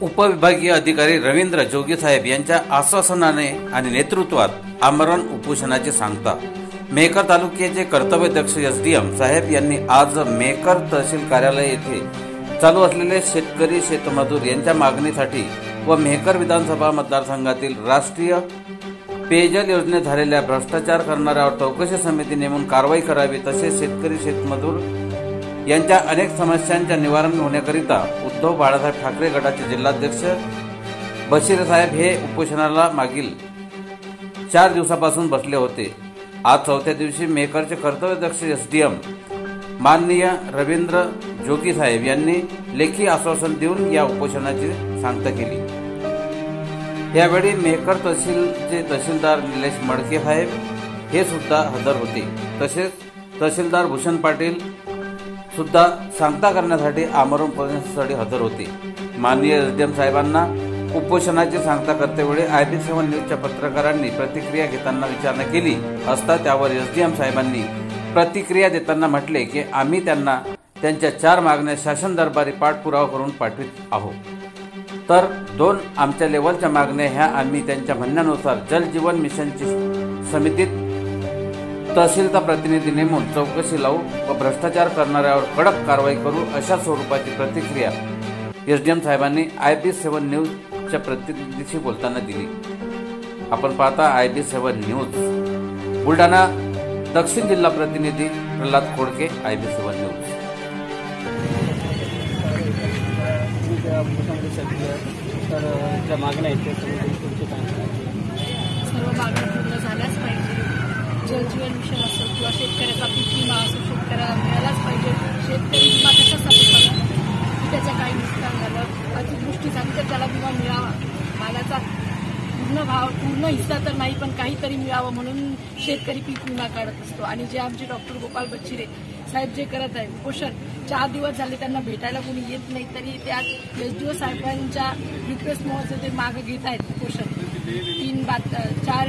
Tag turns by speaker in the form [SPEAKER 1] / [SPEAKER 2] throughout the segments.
[SPEAKER 1] उपविभागीय अधिकारी रवींद्र जोगी साहेब यांच्या आश्वासनाने आणि नेतृत्वात आमरण उपोषणाची सांगता मेहकर तालुक्याचे कर्तव्यदक्ष एसडीएम साहेब यांनी आज मेहकर तहसील कार्यालय येथे चालू असलेले शेतकरी शेतमजूर यांच्या मागणीसाठी व मेहकर विधानसभा मतदारसंघातील राष्ट्रीय पेयजल योजनेत झालेल्या भ्रष्टाचार करणाऱ्यावर चौकशी समिती नेमून कारवाई करावी, तसेच शेतकरी शेतमजूर यांच्या अनेक समस्यांच्या निवारण होण्याकरिता उद्धव बाळासाहेब ठाकरे गटाचे जिल्हाध्यक्ष बशीर साहेब हे उपोषणाला मागील 4 दिवसापासून बसले होते। आज 4थ्या दिवशी मेहकरचे कर्तव्यदक्ष एसडीएम माननीय रवींद्र जोगी साहेब यांनी लेखी आश्वासन देऊन या उपोषणाची सांगता केली। यावेळी मेहकर तहसीलचे तहसीलदार निलेश मडके साहेब हे सुद्धा हजर होते, तसेच तहसीलदार भूषण पाटील सुद्धा सांगता करण्यासाठी आमरण उपोषणासाठी हजर होते। माननीय एसडीएम साहेबांना उपोषणाची सांगता करतेवेळी IB7 न्यूजच्या पत्रकारांनी प्रतिक्रिया घेताना विचारणा केली असता त्यावर एसडीएम साहेबांनी प्रतिक्रिया देताना म्हटले की आम्ही त्यांना त्यांच्या 4 मागण्या शासन दरबारी पाठपुरावा करून पाठवित आहोत, तर 2 आमच्या लेवलच्या मागण्या ह्या आम्ही त्यांच्या म्हणण्यानुसार जल जीवन मिशनची समितीत तहसीलचा प्रतिनिधी नेमून चौकशी लावू व भ्रष्टाचार करणाऱ्यावर कडक कारवाई करू, अशा स्वरूपाची प्रतिक्रिया एसडीएम साहेबांनी IB7 न्यूजच्या प्रतिनिधीशी बोलताना दिली। आपण पाहता IB7 न्यूज बुलढाणा दक्षिण जिल्हा प्रतिनिधी प्रल्हाद खोडके, IB7 न्यूज।
[SPEAKER 2] तर ज्या मागण्या आहेत त्या
[SPEAKER 3] सर्व मागण्या पूर्ण झाल्याच पाहिजे। जल जीवन मिशन असो किंवा शेतकऱ्याचा पीक विमा असो, शेतकऱ्याला मिळालाच पाहिजे। शेतकरी विमा कशासाठी करतो की त्याचं काही नुकसान झालं, अतिवृष्टी झाली तर त्याला विमा मिळावा, मालाचा पूर्ण हिस्सा तर नाही पण काहीतरी मिळावं म्हणून शेतकरी पीक विमा काढत असतो। आणि जे आमचे डॉक्टर गोपाल बच्चिरे साहेब जे करत आहेत उपोषण, 4 दिवस झाले त्यांना भेटायला कोणी येत नाही, तरी त्या एसडीओ साहेबांच्या रिक्वेस्टमुळे ते मागं घेत आहेत उपोषण। 4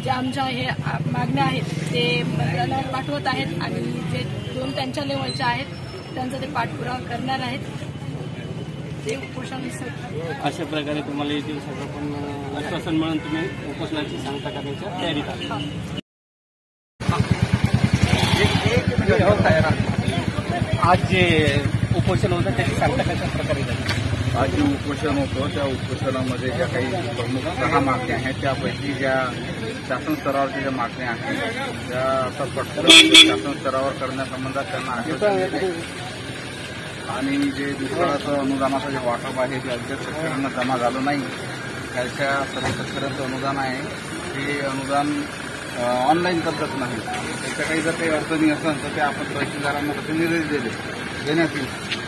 [SPEAKER 3] ज्या आमच्या हे मागण्या आहेत ते मंत्रालयात पाठवत आहेत आणि जे 2 त्यांच्या लेवलच्या आहेत त्यांचा ते पाठपुरावा करणार आहेत, ते उपोषण विसरतात।
[SPEAKER 2] अशा प्रकारे तुम्हाला येथील सगळं पण आश्वासन म्हणून तुम्ही उपोषणाची सांगता करण्याच्या तयारीत आहात। आज जे उपोषण होतं त्याची सांगता कशा प्रकारे झाली?
[SPEAKER 4] आज जे उपोषण होतं त्या उपोषणामध्ये ज्या काही प्रमुख 6 मागण्या आहेत त्यापैकी ज्या शासन स्तरावरच्या ज्या मागण्या आहेत त्या आता पटकन शासन स्तरावर करण्यासंबंधात त्यांना आश्वासन दिले आणि जे दुष्काळाचं अनुदानाचं जे वाटप आहे ते अद्याप शेतकऱ्यांना जमा झालं नाही। त्याच्या सर्व शेतकऱ्यांचं अनुदान आहे ते अनुदान ऑनलाईन पद्धत नाही, त्याच्या काही जर काही अडचणी असेल तर ते आपण तहसीलदारांना तसे निर्देश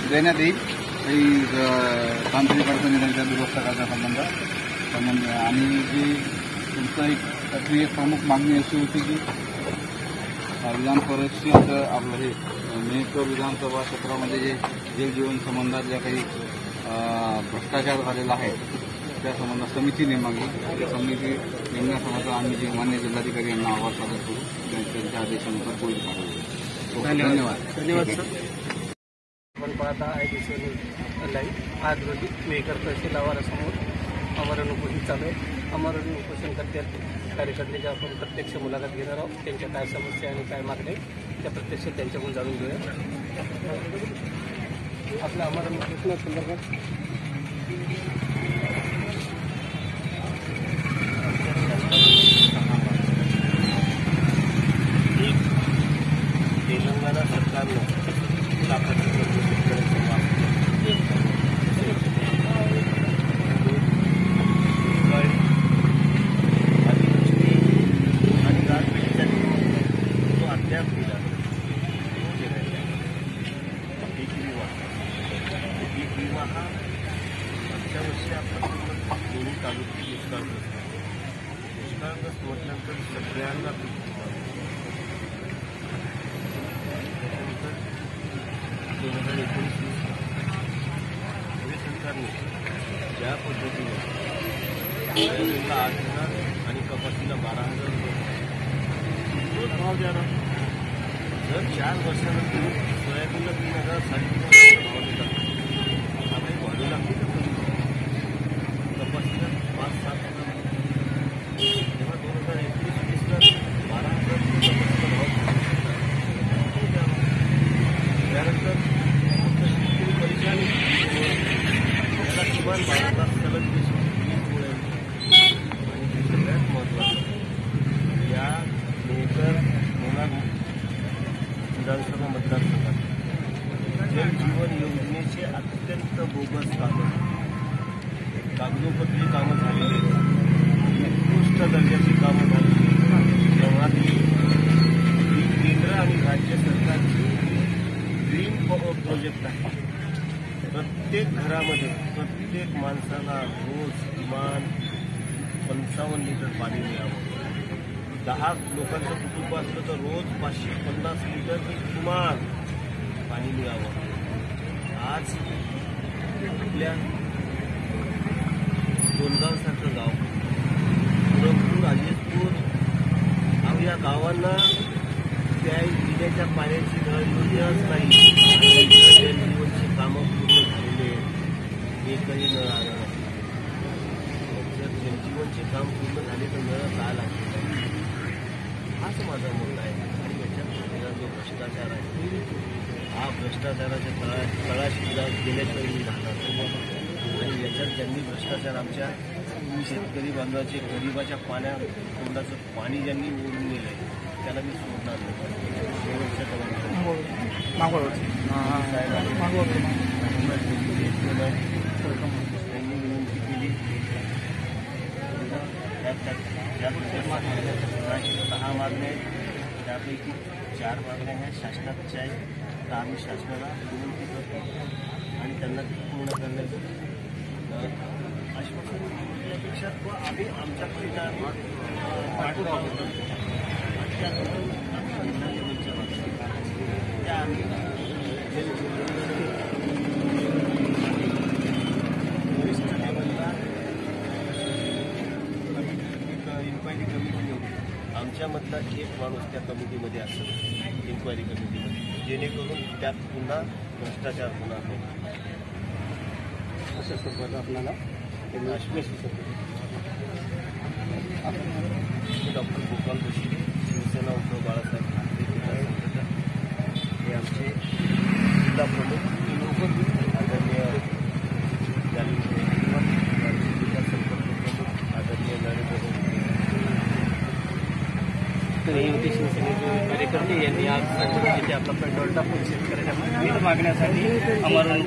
[SPEAKER 4] देण्यात येईल। काही तांत्रिक अडचणी त्यांच्या दुरुस्त करण्यासंबंध आणि जी तुमचं एक प्रमुख मागणी अशी होती की विधान परिषद आपलं हे मेहकर विधानसभा क्षेत्रामध्ये जे जल जीवन संबंधात ज्या काही भ्रष्टाचार झालेला आहे त्या संबंधात समिती नेमावी, त्या समिती नेमण्यासंबंधात आम्ही जे मान्य जिल्हाधिकारी यांना आवाज सादर करू, त्यांच्या आदेशानुसार पुढील कारवाई।
[SPEAKER 2] धन्यवाद सर। आपण पाहता IB7 लाईव्ह। आज रोजी मेहकर तहसील आवारासमोर आमरण उपोषण चालू आहे। आमरण उपोषण कार्यकर्त्याची आपण प्रत्यक्ष मुलाखत घेणार आहोत, त्यांच्या काय समस्या आणि काय मागण्या त्या प्रत्यक्ष त्यांच्याकडून जाणून घेऊया। आपलं आमरण उपोषण संदर्भात तेलंगणा सरकारनं विमा हा मागच्या वर्षी आपण दोन्ही तालुक्यात दुष्काळग्रस्त म्हटल्यानंतर सगळ्यांना त्याच्यानंतर 2019 सरकारने ज्या पद्धतीने सोयाबीनला 8,000 आणि कपाशीला 12,000 तोच भाव द्यावा। जर 4 वर्षानंतर सोयाबीनला 3,000 साडेतीन भाव देतात, वाढू लागली तर
[SPEAKER 5] किमान भारतात सलग वीज आणि सगळ्यात महत्त्वाचं या मेकर विधानसभा मतदारसंघात जल जीवन योजनेचे अत्यंत बोगस कामं, कागदोपत्री कामं झालेली, उत्कृष्ट दर्जाची कामं झालेली, तेव्हा ती केंद्र आणि राज्य सरकारची ड्रीम प्रोजेक्ट आहे. प्रत्येक घरामध्ये प्रत्येक माणसाला रोज किमान 55 लिटर पाणी मिळावं. 10 लोकांचं कुटुंब असलं तर रोज 550 लिटर हे किमान पाणी मिळावं. आज आपल्या डोनगावसारखं गाव, पुरमपूर, अजितपूर या गावांना त्या पिण्याच्या पाण्याची नळ योजनाच नाही. जलजीवनची कामं पूर्ण झालेली एकही नळ आलं नाही. जर जलजीवनचे काम पूर्ण झाले तर नळ का लागले, हाच माझा मुद्दा आहे. आणि याच्यात जो भ्रष्टाचार आहे, हा भ्रष्टाचाराच्या तळाशी गेल्याशिवाय मी राहणार. आणि याच्यात ज्यांनी भ्रष्टाचार आमच्या शेतकरी बांधवाचे गरिबाच्या तोंडाचं पाणी ज्यांनी ओढून नेलं आहे त्याला मी सोडणार नाही. शेवटच्या त्यांनी विनंती केली. त्यात 6 मागण्या आहेत, त्यापैकी 4 मागण्या ह्या शासनाच्या आहेत. तर आम्ही शासनाला विनंती करतो आणि त्यांना पूर्ण करण्याचं आश्वासन दिल्यापेक्षा आम्ही आमच्याकडे पाठपुरावा करतो. त्या आम्ही वरिष्ठ लेवलला इन्क्वायरी कमिटी घेऊन आमच्यामधला एक माणूस त्या कमिटीमध्ये असतो, इन्क्वायरी कमिटीमध्ये, जेणेकरून त्यात पुन्हा भ्रष्टाचार होणार नाही
[SPEAKER 2] अशा स्वरूपात आपल्याला त्यांनी आश्वासित करतो.
[SPEAKER 5] डॉक्टर गोपाल जोशी, शिवसेना उद्धव बाळासाहेब ठाकरे, हे आमचे जिल्हा प्रमुख, आदरणीय जिल्हा संपर्क प्रमुख आदरणीय नरेंद्र
[SPEAKER 2] युती शिवसेनेचे कार्यकर्ते यांनी आज जिथे आपला पेट्रोल टाकून शेतकऱ्याच्या विविध मागण्यासाठी आमरण